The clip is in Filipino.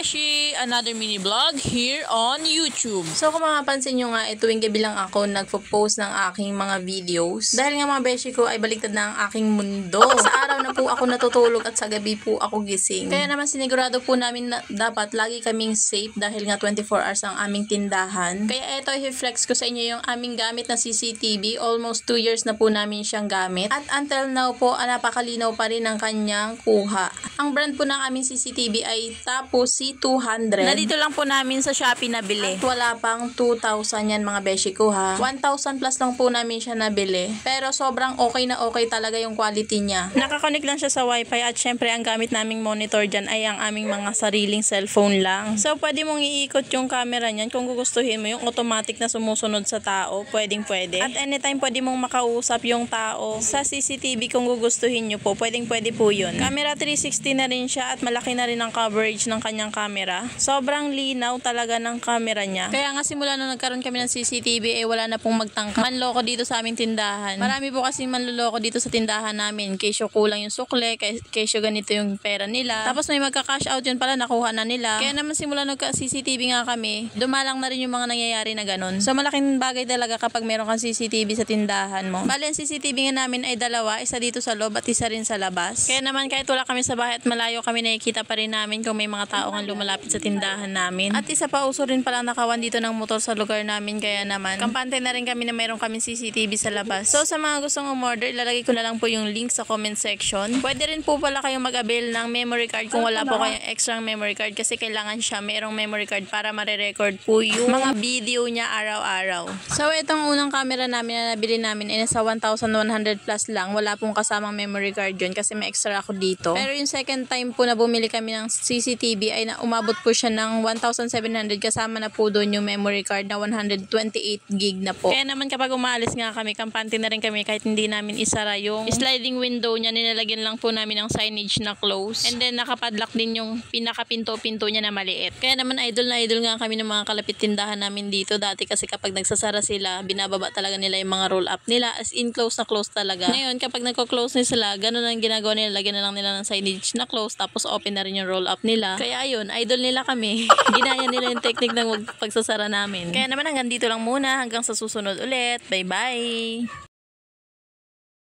Beshi! Another mini vlog here on YouTube. So kung mapapansin nyo nga, tuwing gabi lang ako nagpo-post ng aking mga videos. Dahil nga mga beshi ko ay baliktad na ang aking mundo. Sa araw na po ako natutulog at sa gabi po ako gising. Kaya naman sinigurado po namin na dapat lagi kaming safe dahil nga 24 hours ang aming tindahan. Kaya ito i-flex ko sa inyo yung aming gamit na CCTV. Almost 2 years na po namin siyang gamit. At until now po, napakalinaw pa rin ang kanyang kuha. Ang brand po ng aming CCTV ay Tapo C200. Nandito lang po namin sa Shopee nabili. At wala pang 2,000 yan mga beshi ko ha. 1,000 plus lang po namin siya nabili. Pero sobrang okay na okay talaga yung quality niya. Nakakonect lang siya sa wifi at syempre ang gamit naming monitor dyan ay ang aming mga sariling cellphone lang. So pwede mong iikot yung camera niyan kung gugustuhin mo yung automatic na sumusunod sa tao. Pwedeng pwede. At anytime pwede mong makausap yung tao sa CCTV kung gugustuhin nyo po. Pwedeng pwede po yun. Camera 360 na rin siya at malaki na rin ang coverage ng kanyang camera. Sobrang linaw talaga ng camera niya. Kaya nga simula nung nagkaroon kami ng CCTV wala na pong magtangka manloko dito sa aming tindahan. Marami po kasi manloloko dito sa tindahan namin. Kesyo kulang yung sukle, kesyo ganito yung pera nila. Tapos may magka-cash out yun pala, nakuha na nila. Kaya naman simula nagka-CCTV nga kami, dumalang na rin yung mga nangyayari na ganun. So malaking bagay talaga kapag meron kang CCTV sa tindahan mo. Bali ang CCTV nga namin ay dalawa, isa dito sa loob at isa rin sa labas. Kaya naman kahit wala kami sa bahay at malayo kami, nakikita pa rin namin kung may mga tao nga lumalapit sa tindahan namin. At isa pa, uso rin pala nakawan dito ng motor sa lugar namin, kaya naman kampante na rin kami na mayroon kami CCTV sa labas. So sa mga gustong umorder, ilalagay ko na lang po yung link sa comment section. Pwede rin po pala kayong mag-avail ng memory card kung wala po kayong extra memory card kasi kailangan siya mayroong memory card para mare-record po yung mga video niya araw-araw. So itong unang camera namin na nabili namin ay nasa 1,100 plus lang. Wala pong kasamang memory card yun kasi may extra ako dito. Pero yung second time po na bumili kami ng CCTV ay umabot po siya ng 1,700 kasama na po doon yung memory card na 128 gig na po. Kaya naman kapag umaalis nga kami, kampante na rin kami kahit hindi namin isara yung sliding window niya, nilalagyan lang po namin ng signage na close. And then nakapadlock din yung pinakapinto-pinto niya na maliit. Kaya naman idol na idol nga kami ng mga kalapit tindahan namin dito dati kasi kapag nagsasara sila, binababa talaga nila yung mga roll up nila as in close na close talaga. Ngayon kapag nagko-close na sila, ganun ang ginagawa nila, lagyan na lang nila ng signage na close tapos open na rin yung roll up nila. Kaya ayun, idol nila kami. Ginaya nila yung technique ng pagsasara namin. Kaya naman hanggang dito lang muna, hanggang sa susunod ulit. Bye bye!